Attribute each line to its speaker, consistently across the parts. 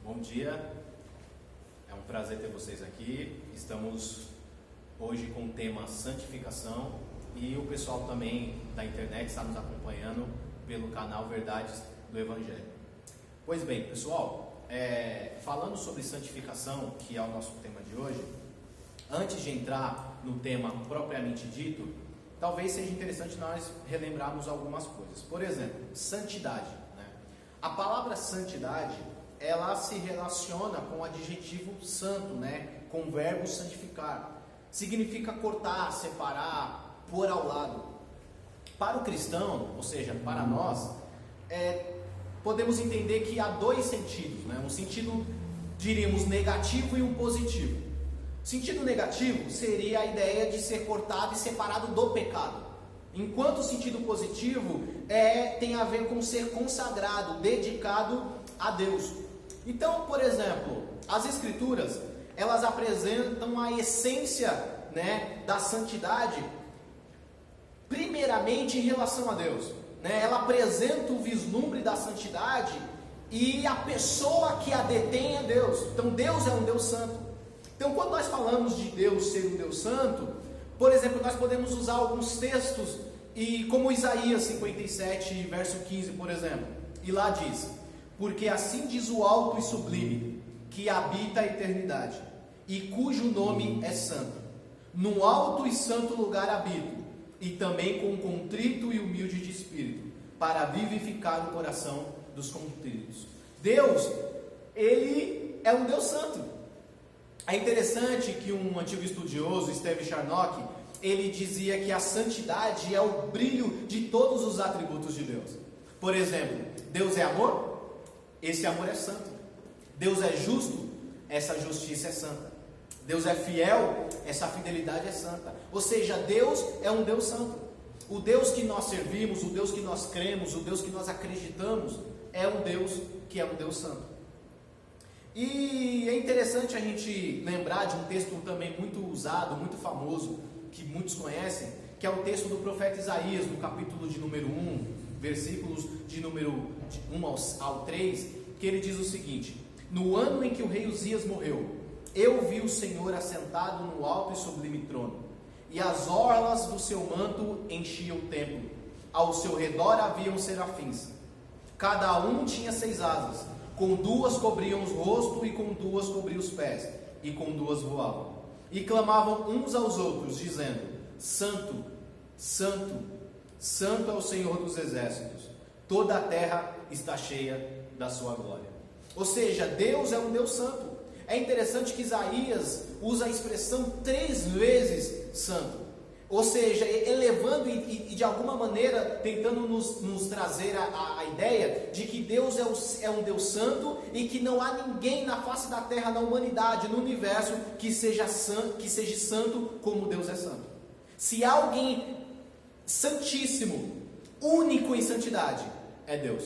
Speaker 1: Bom dia, é um prazer ter vocês aqui. Estamos hoje com o tema santificação e o pessoal também da internet está nos acompanhando pelo canal Verdades do Evangelho. Pois bem, pessoal, falando sobre santificação, que é o nosso tema de hoje, antes de entrar no tema propriamente dito, talvez seja interessante nós relembrarmos algumas coisas. Por exemplo, santidade, né? A palavra santidade, ela se relaciona com o adjetivo santo, né? Com o verbo santificar. Significa cortar, separar, pôr ao lado. Para o cristão, ou seja, para nós, podemos entender que há dois sentidos, né? Um sentido, diríamos, negativo e um positivo. Sentido negativo seria a ideia de ser cortado e separado do pecado. Enquanto o sentido positivo tem a ver com ser consagrado, dedicado a Deus. Então, por exemplo, as Escrituras, elas apresentam a essência, né, da santidade, primeiramente em relação a Deus, né? Ela apresenta o vislumbre da santidade e a pessoa que a detém é Deus. Então, Deus é um Deus santo. Então, quando nós falamos de Deus ser um Deus santo, por exemplo, nós podemos usar alguns textos, como Isaías 57, verso 15, por exemplo. E lá diz: porque assim diz o alto e sublime, que habita a eternidade, e cujo nome é santo. No alto e santo lugar habito, e também com contrito e humilde de espírito, para vivificar o coração dos contritos. Deus, Ele é um Deus santo. É interessante que um antigo estudioso, Steve Charnock, ele dizia que a santidade é o brilho de todos os atributos de Deus. Por exemplo, Deus é amor? Esse amor é santo. Deus é justo? Essa justiça é santa. Deus é fiel? Essa fidelidade é santa. Ou seja, Deus é um Deus santo. O Deus que nós servimos, o Deus que nós cremos, o Deus que nós acreditamos, é um Deus que é um Deus santo. E é interessante a gente lembrar de um texto também muito usado, muito famoso, que muitos conhecem, que é o texto do profeta Isaías, no capítulo de número 1, versículos de número 1 ao 3, que ele diz o seguinte: no ano em que o rei Uzias morreu, eu vi o Senhor assentado no alto e sublime trono, e as orlas do seu manto enchiam o templo. Ao seu redor haviam serafins, cada um tinha 6 asas, com 2 cobriam o rosto, e com 2 cobriam os pés, e com 2 voavam. E clamavam uns aos outros, dizendo: Santo, Santo, Santo é o Senhor dos exércitos, toda a terra está cheia da sua glória. Ou seja, Deus é um Deus santo. É interessante que Isaías usa a expressão 3 vezes santo. Ou seja, elevando e de alguma maneira tentando nos trazer a ideia de que Deus é um Deus santo e que não há ninguém na face da terra, na humanidade, no universo que seja santo como Deus é santo. Se há alguém santíssimo, único em santidade, é Deus.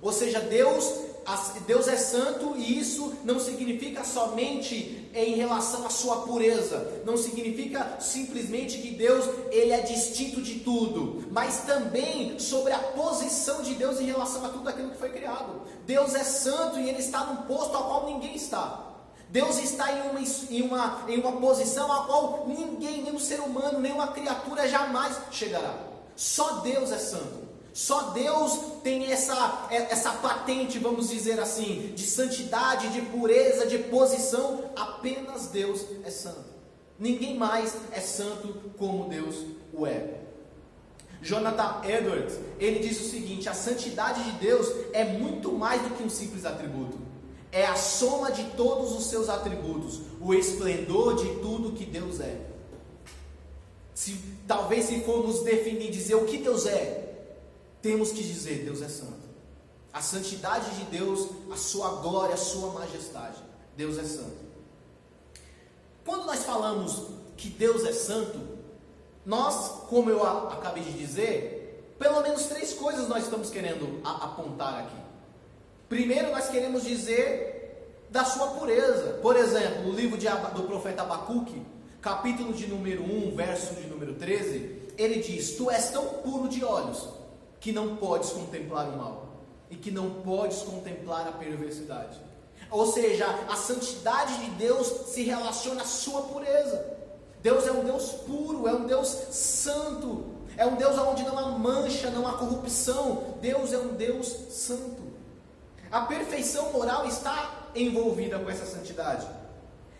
Speaker 1: Ou seja, Deus é santo, e isso não significa somente em relação à sua pureza, não significa simplesmente que Deus ele é distinto de tudo, mas também sobre a posição de Deus em relação a tudo aquilo que foi criado. Deus é santo e Ele está num posto ao qual ninguém está. Deus está em uma posição a qual ninguém, nenhum ser humano, nenhuma criatura jamais chegará. Só Deus é santo. Só Deus tem essa patente, vamos dizer assim, de santidade, de pureza, de posição. Apenas Deus é santo. Ninguém mais é santo como Deus o é. Jonathan Edwards, ele diz o seguinte: a santidade de Deus é muito mais do que um simples atributo. É a soma de todos os seus atributos, o esplendor de tudo que Deus é. Talvez se formos definir, dizer o que Deus é, temos que dizer: Deus é santo. A santidade de Deus, a sua glória, a sua majestade. Deus é santo. Quando nós falamos que Deus é santo, nós, como eu acabei de dizer, pelo menos 3 coisas nós estamos querendo apontar aqui. Primeiro, nós queremos dizer da sua pureza. Por exemplo, o livro do profeta Abacuque, capítulo de número 1, verso de número 13, ele diz: tu és tão puro de olhos que não podes contemplar o mal, e que não podes contemplar a perversidade. Ou seja, a santidade de Deus se relaciona à sua pureza. Deus é um Deus puro, é um Deus santo, é um Deus onde não há mancha, não há corrupção. Deus é um Deus santo. A perfeição moral está envolvida com essa santidade.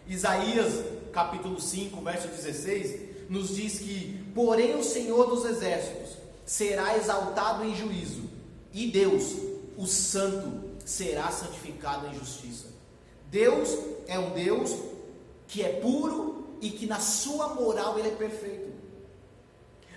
Speaker 1: Isaías, capítulo 5, verso 16, nos diz que: porém o Senhor dos exércitos será exaltado em juízo, e Deus, o santo, será santificado em justiça. Deus é um Deus que é puro e que na sua moral ele é perfeito.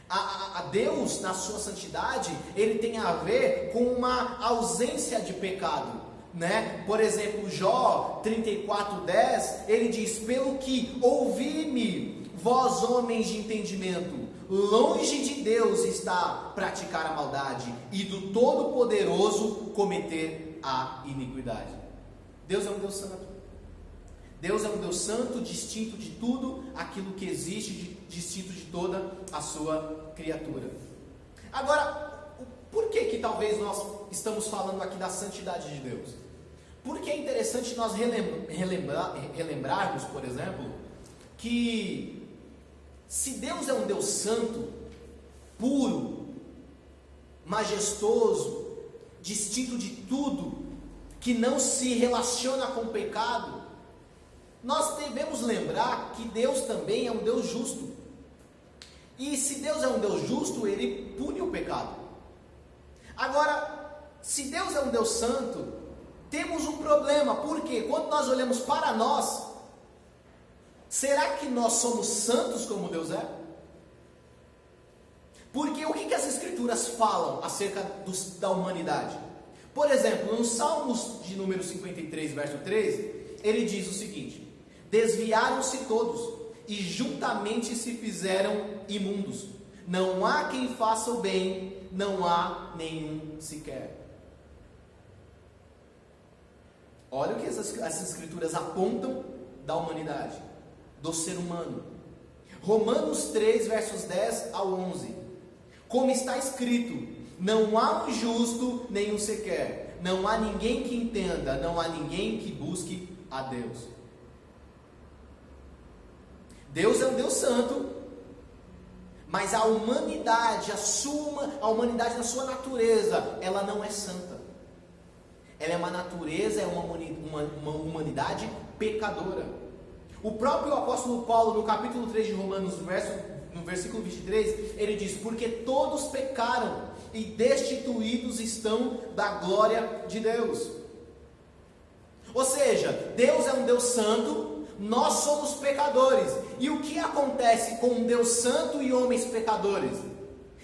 Speaker 1: A Deus, na sua santidade, ele tem a ver com uma ausência de pecado, né? Por exemplo, Jó 34:10, ele diz: pelo que ouvi-me, vós homens de entendimento, longe de Deus está praticar a maldade, e do Todo-Poderoso cometer a iniquidade. Deus é um Deus santo. Deus é um Deus santo, distinto de tudo aquilo que existe, distinto de toda a sua criatura. Agora, por que talvez nós estamos falando aqui da santidade de Deus? Porque é interessante nós relembrarmos, por exemplo, que se Deus é um Deus santo, puro, majestoso, distinto de tudo, que não se relaciona com o pecado, nós devemos lembrar que Deus também é um Deus justo. E se Deus é um Deus justo, ele pune o pecado. Agora, se Deus é um Deus santo, temos um problema, porque quando nós olhamos para nós, será que nós somos santos como Deus é? Porque o que as Escrituras falam acerca da humanidade? Por exemplo, no Salmos de número 53, verso 3, ele diz o seguinte: desviaram-se todos, e juntamente se fizeram imundos. Não há quem faça o bem, não há nenhum sequer. Olha o que essas Escrituras apontam da humanidade, do ser humano. Romanos 3, versos 10 ao 11. Como está escrito: não há um justo, nenhum sequer. Não há ninguém que entenda, não há ninguém que busque a Deus. Deus é um Deus santo, mas a humanidade, a humanidade na sua natureza, ela não é santa. Ela é uma natureza, é uma humanidade pecadora. O próprio apóstolo Paulo, no capítulo 3 de Romanos, no versículo 23, ele diz: porque todos pecaram e destituídos estão da glória de Deus. Ou seja, Deus é um Deus santo, nós somos pecadores. E o que acontece com um Deus santo e homens pecadores?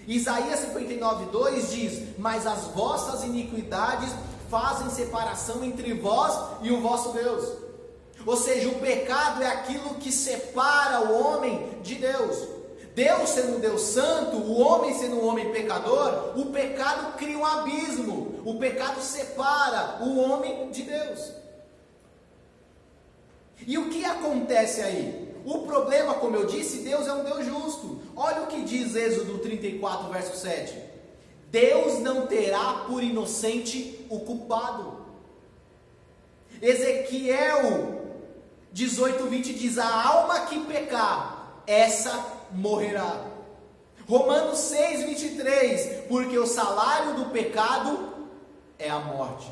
Speaker 1: Isaías 59:2 diz: mas as vossas iniquidades fazem separação entre vós e o vosso Deus. Ou seja, o pecado é aquilo que separa o homem de Deus. Deus sendo um Deus santo, o homem sendo um homem pecador, o pecado cria um abismo, o pecado separa o homem de Deus. E o que acontece aí? O problema, como eu disse, Deus é um Deus justo. Olha o que diz Êxodo 34, verso 7. Deus não terá por inocente o culpado. Ezequiel 18:20 diz: a alma que pecar, essa morrerá. Romanos 6:23, porque o salário do pecado é a morte.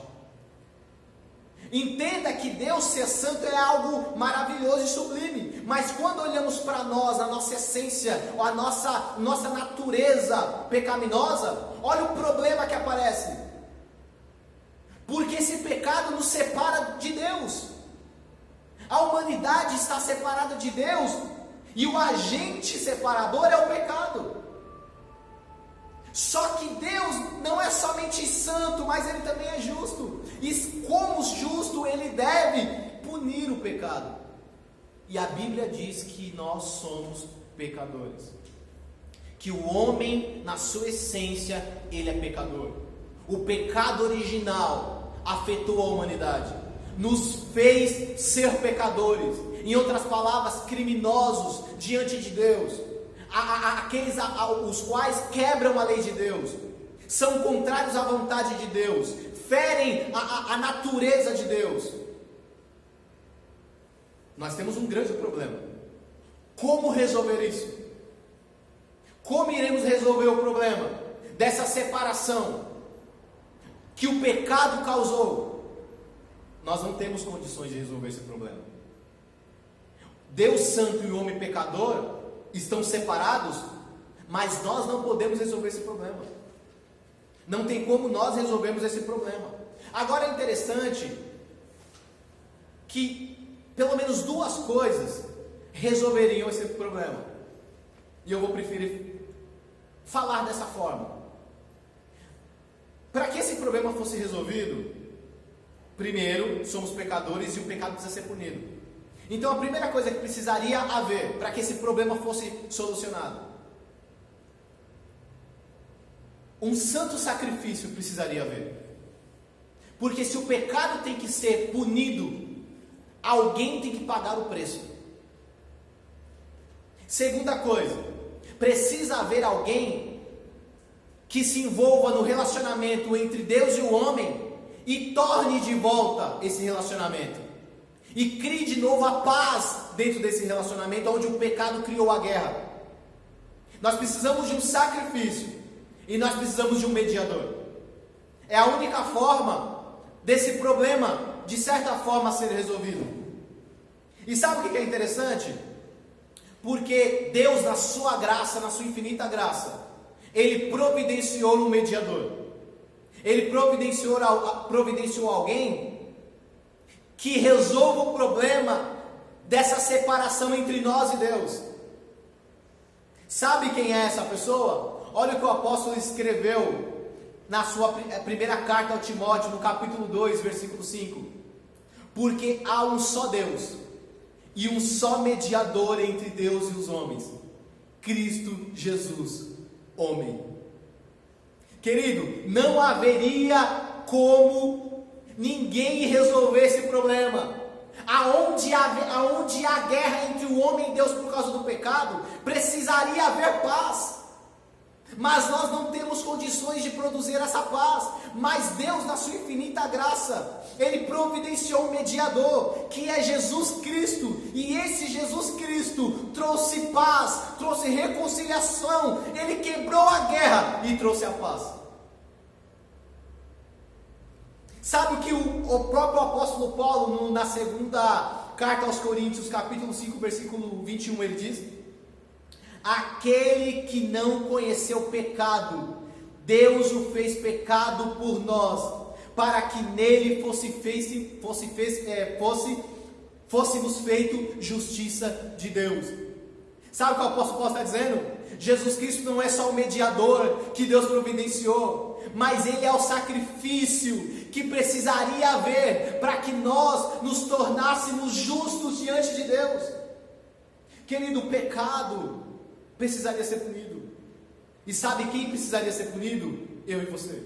Speaker 1: Entenda que Deus ser santo é algo maravilhoso e sublime, mas quando olhamos para nós, a nossa essência, a nossa natureza pecaminosa, olha o problema que aparece. Porque esse pecado nos separa de Deus. A humanidade está separada de Deus, e o agente separador é o pecado. Só que Deus não é somente santo, mas Ele também é justo. E como justo, Ele deve punir o pecado. E a Bíblia diz que nós somos pecadores. Que o homem, na sua essência, ele é pecador. O pecado original afetou a humanidade. Nos fez ser pecadores. Em outras palavras, criminosos diante de Deus. Aqueles os quais quebram a lei de Deus, são contrários à vontade de Deus, ferem a natureza de Deus. nós temos um grande problema. Como resolver isso? Como iremos resolver o problema dessa separação que o pecado causou? Nós não temos condições de resolver esse problema. Deus santo e o homem pecador estão separados, mas nós não podemos resolver esse problema. Não tem como nós resolvermos esse problema. Agora é interessante que pelo menos duas coisas resolveriam esse problema. E eu vou preferir falar dessa forma. Para que esse problema fosse resolvido, primeiro, somos pecadores e o pecado precisa ser punido. Então a primeira coisa que precisaria haver para que esse problema fosse solucionado, um santo sacrifício precisaria haver. Porque se o pecado tem que ser punido, alguém tem que pagar o preço. Segunda coisa, precisa haver alguém que se envolva no relacionamento entre Deus e o homem e torne de volta esse relacionamento. E crie de novo a paz dentro desse relacionamento onde o pecado criou a guerra. Nós precisamos de um sacrifício e nós precisamos de um mediador. É a única forma desse problema, de certa forma, ser resolvido. E sabe o que é interessante? Porque Deus, na sua graça, na sua infinita graça, Ele providenciou um mediador. Ele providenciou alguém que resolva o problema dessa separação entre nós e Deus. Sabe quem é essa pessoa? Olha o que o apóstolo escreveu na sua primeira carta ao Timóteo, no capítulo 2, versículo 5. Porque há um só Deus e um só mediador entre Deus e os homens, Cristo Jesus, homem. Querido, não haveria como ninguém resolver esse problema. Aonde há guerra entre o homem e Deus por causa do pecado, precisaria haver paz. Mas nós não temos condições de produzir essa paz. Mas Deus, na sua infinita graça, Ele providenciou um mediador, que é Jesus Cristo. E esse Jesus Cristo trouxe paz, trouxe reconciliação. Ele quebrou a guerra e trouxe a paz. Sabe o que o próprio apóstolo Paulo, na segunda carta aos Coríntios, capítulo 5, versículo 21, ele diz? Aquele que não conheceu pecado, Deus o fez pecado por nós, para que nele fôssemos feito justiça de Deus. Sabe o que o apóstolo Paulo está dizendo? Jesus Cristo não é só o mediador que Deus providenciou, mas Ele é o sacrifício que precisaria haver para que nós nos tornássemos justos diante de Deus. Querido, o pecado precisaria ser punido. E sabe quem precisaria ser punido? Eu e você.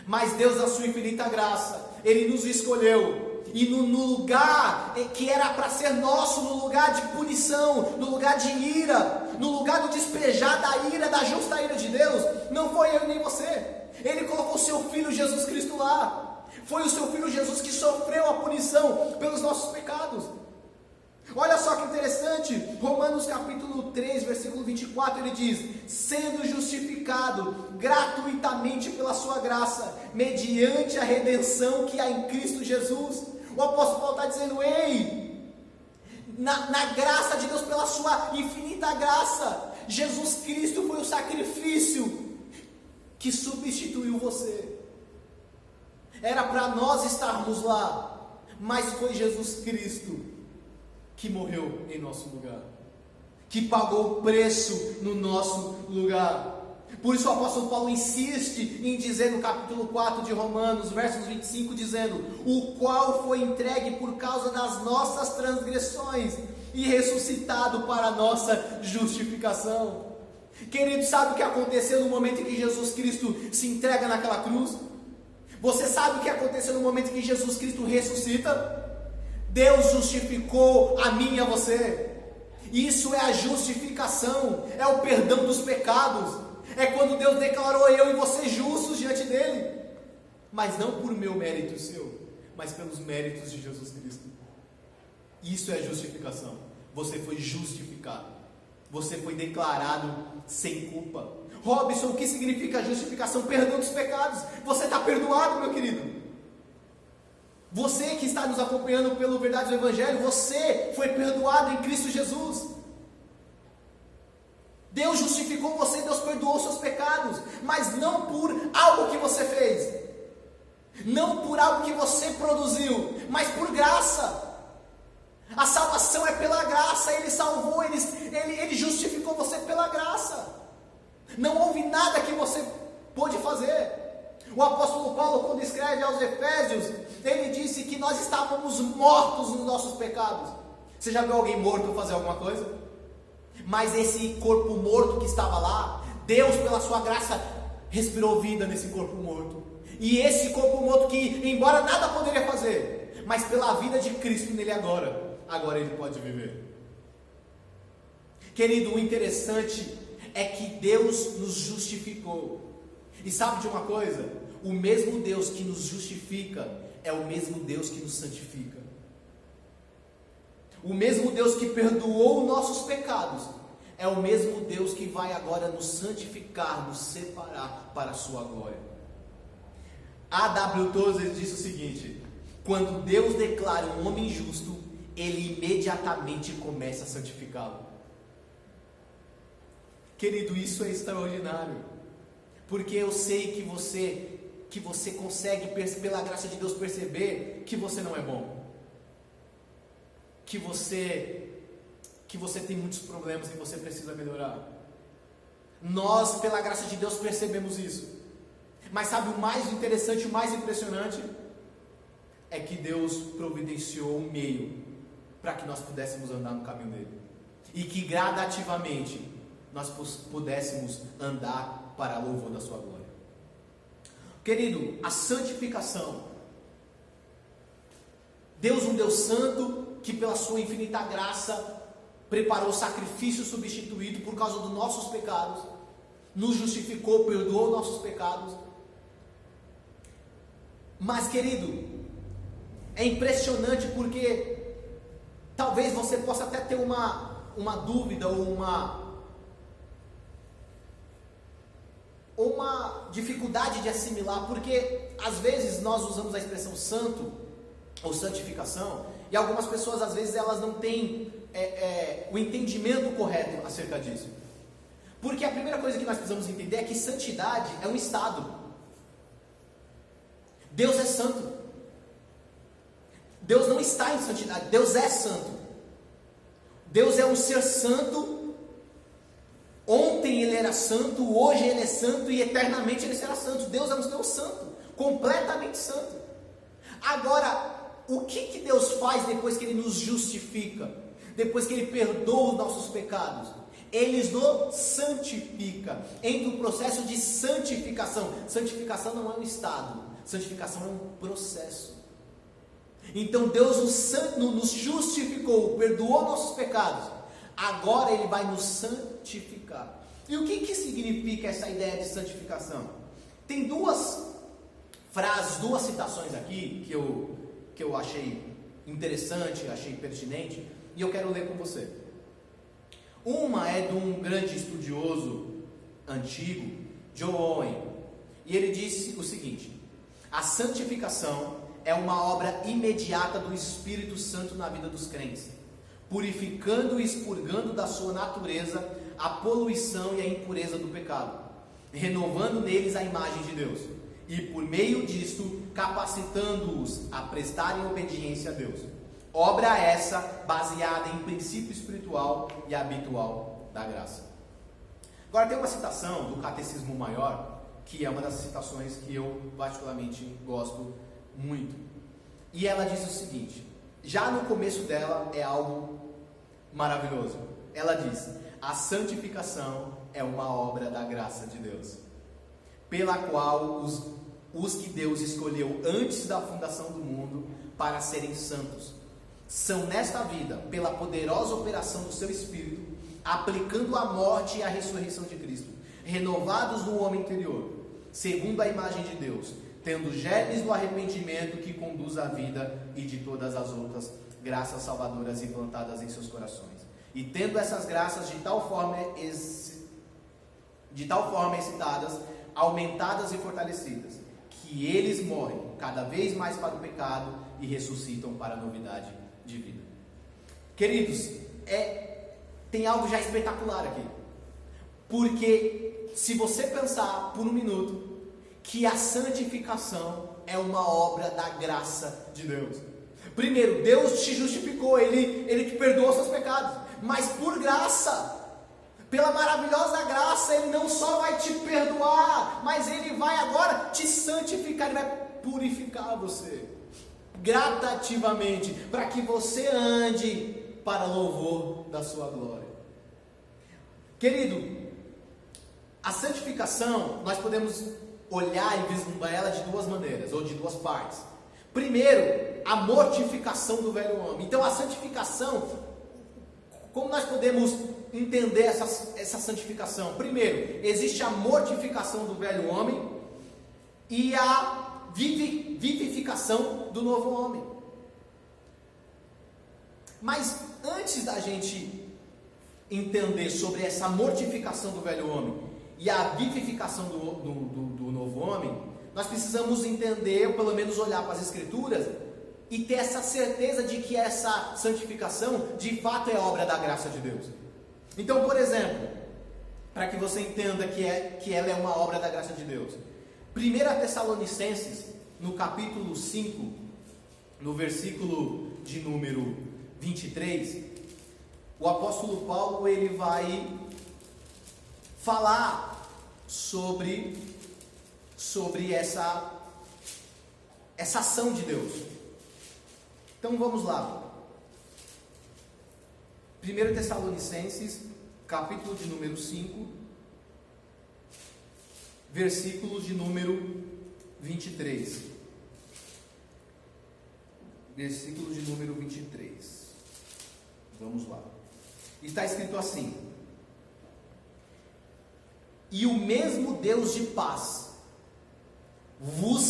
Speaker 1: Mas Deus, na sua infinita graça, Ele nos escolheu. E no lugar que era para ser nosso, no lugar de punição, no lugar de ira, no lugar do despejar da ira, da justa ira de Deus, não foi eu nem você. Ele colocou o seu Filho Jesus Cristo lá. Foi o seu Filho Jesus que sofreu a punição pelos nossos pecados. Olha só que interessante, Romanos capítulo 3, versículo 24, ele diz: sendo justificado gratuitamente pela sua graça, mediante a redenção que há em Cristo Jesus. O apóstolo Paulo está dizendo: ei, na graça de Deus, pela sua infinita graça, Jesus Cristo foi o sacrifício que substituiu você. Era para nós estarmos lá, mas foi Jesus Cristo que morreu em nosso lugar, que pagou o preço no nosso lugar. Por isso o apóstolo Paulo insiste em dizer no capítulo 4 de Romanos, versos 25, dizendo: o qual foi entregue por causa das nossas transgressões e ressuscitado para a nossa justificação. Querido, sabe o que aconteceu no momento em que Jesus Cristo se entrega naquela cruz? Você sabe o que aconteceu no momento em que Jesus Cristo ressuscita? Deus justificou a mim e a você. Isso é a justificação, é o perdão dos pecados. É quando Deus declarou eu e você justos diante dele. Mas não por meu mérito seu, mas pelos méritos de Jesus Cristo. Isso é justificação. Você foi justificado. Você foi declarado sem culpa. Robson, o que significa justificação? Perdão dos pecados. Você está perdoado, meu querido. Você que está nos acompanhando pelo Verdade do Evangelho, você foi perdoado em Cristo Jesus. Deus justificou você, Deus perdoou seus pecados, mas não por algo que você fez, não por algo que você produziu, mas por graça. A salvação é pela graça. Ele salvou, ele justificou você pela graça. Não houve nada que você pôde fazer. O apóstolo Paulo, quando escreve aos Efésios, ele disse que nós estávamos mortos nos nossos pecados. Você já viu alguém morto fazer alguma coisa? Mas esse corpo morto que estava lá, Deus pela sua graça respirou vida nesse corpo morto. E esse corpo morto que, embora nada poderia fazer, mas pela vida de Cristo nele agora ele pode viver. Querido, o interessante é que Deus nos justificou. E sabe de uma coisa? O mesmo Deus que nos justifica é o mesmo Deus que nos santifica. O mesmo Deus que perdoou nossos pecados é o mesmo Deus que vai agora nos santificar, nos separar para a sua glória. A.W. Tozer diz o seguinte: quando Deus declara um homem justo, Ele imediatamente começa a santificá-lo. Querido, isso é extraordinário, porque eu sei que você consegue, pela graça de Deus, perceber que você não é bom, que você tem muitos problemas que você precisa melhorar. Nós, pela graça de Deus, percebemos isso. Mas sabe o mais interessante, o mais impressionante? É que Deus providenciou um meio para que nós pudéssemos andar no caminho dele, e que gradativamente nós pudéssemos andar para a louvor da sua glória. Querido, a santificação. Deus, um Deus santo, que pela sua infinita graça preparou o sacrifício substituído por causa dos nossos pecados, nos justificou, perdoou nossos pecados. Mas, querido, é impressionante porque talvez você possa até ter uma dúvida ou uma dificuldade de assimilar, porque às vezes nós usamos a expressão santo ou santificação, e algumas pessoas às vezes elas não têm o entendimento correto acerca disso. Porque a primeira coisa que nós precisamos entender é que santidade é um estado. Deus é santo. Deus não está em santidade, Deus é santo. Deus é um ser santo. Ontem ele era santo, hoje ele é santo e eternamente ele será santo. Deus é um Deus santo, completamente santo. Agora, o que Deus faz depois que ele nos justifica? Depois que ele perdoa os nossos pecados? Ele nos santifica. Entra um processo de santificação. Santificação não é um estado, santificação é um processo. Então Deus nos justificou, perdoou nossos pecados. Agora Ele vai nos santificar. E o que significa essa ideia de santificação? Tem duas frases, duas citações aqui que eu achei interessante, achei pertinente, e eu quero ler com você. Uma é de um grande estudioso antigo, John Owen, e ele disse o seguinte: a santificação é uma obra imediata do Espírito Santo na vida dos crentes, purificando e expurgando da sua natureza a poluição e a impureza do pecado, renovando neles a imagem de Deus, e por meio disto capacitando-os a prestarem obediência a Deus. Obra essa baseada em princípio espiritual e habitual da graça. Agora tem uma citação do Catecismo Maior, que é uma das citações que eu particularmente gosto muito, e ela diz o seguinte, já no começo dela é algo maravilhoso. Ela diz: a santificação é uma obra da graça de Deus, pela qual os que Deus escolheu antes da fundação do mundo para serem santos, são nesta vida, pela poderosa operação do seu Espírito, aplicando a morte e a ressurreição de Cristo, renovados no homem interior, segundo a imagem de Deus, tendo germes do arrependimento que conduz à vida e de todas as outras graças salvadoras implantadas em seus corações. E tendo essas graças de tal forma excitadas, aumentadas e fortalecidas, que eles morrem cada vez mais para o pecado e ressuscitam para a novidade de vida. Queridos, tem algo já espetacular aqui. Porque se você pensar por um minuto que a santificação é uma obra da graça de Deus. Primeiro, Deus te justificou, Ele te perdoou seus pecados. Mas por graça, pela maravilhosa graça, Ele não só vai te perdoar, mas Ele vai agora te santificar, Ele vai purificar você gradativamente, para que você ande para louvor da sua glória. Querido, a santificação, nós podemos olhar e vislumbrar ela de duas maneiras, ou de duas partes. Primeiro, a mortificação do velho homem. Então a santificação, como nós podemos entender essa santificação? Primeiro, existe a mortificação do velho homem e a vivificação do novo homem. Mas antes da gente entender sobre essa mortificação do velho homem e a vivificação do novo homem, nós precisamos entender, ou pelo menos olhar para as Escrituras e ter essa certeza de que essa santificação de fato é obra da graça de Deus. Então, por exemplo, para que você entenda que ela é uma obra da graça de Deus, 1 Tessalonicenses, no capítulo 5, no versículo de número 23, o apóstolo Paulo ele vai falar sobre essa ação de Deus. Então vamos lá. 1 Tessalonicenses, capítulo de número 5, versículos de número 23. Versículo de número 23. Vamos lá. Está escrito assim: e o mesmo Deus de paz vos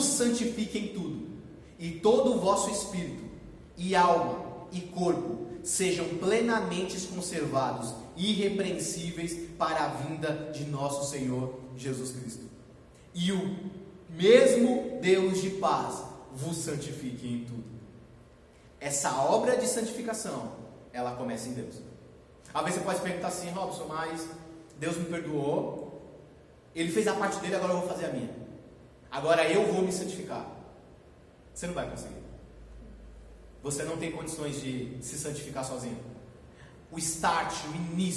Speaker 1: santifique em tudo, e todo o vosso espírito, e alma, e corpo sejam plenamente conservados, irrepreensíveis para a vinda de nosso Senhor Jesus Cristo. E o mesmo Deus de paz vos santifique em tudo. Essa obra de santificação, ela começa em Deus. Às vezes você pode perguntar assim: Robson, mas Deus me perdoou, Ele fez a parte dele, agora eu vou fazer a minha. Agora eu vou me santificar. Você não vai conseguir. Você não tem condições de se santificar sozinho. O start, o início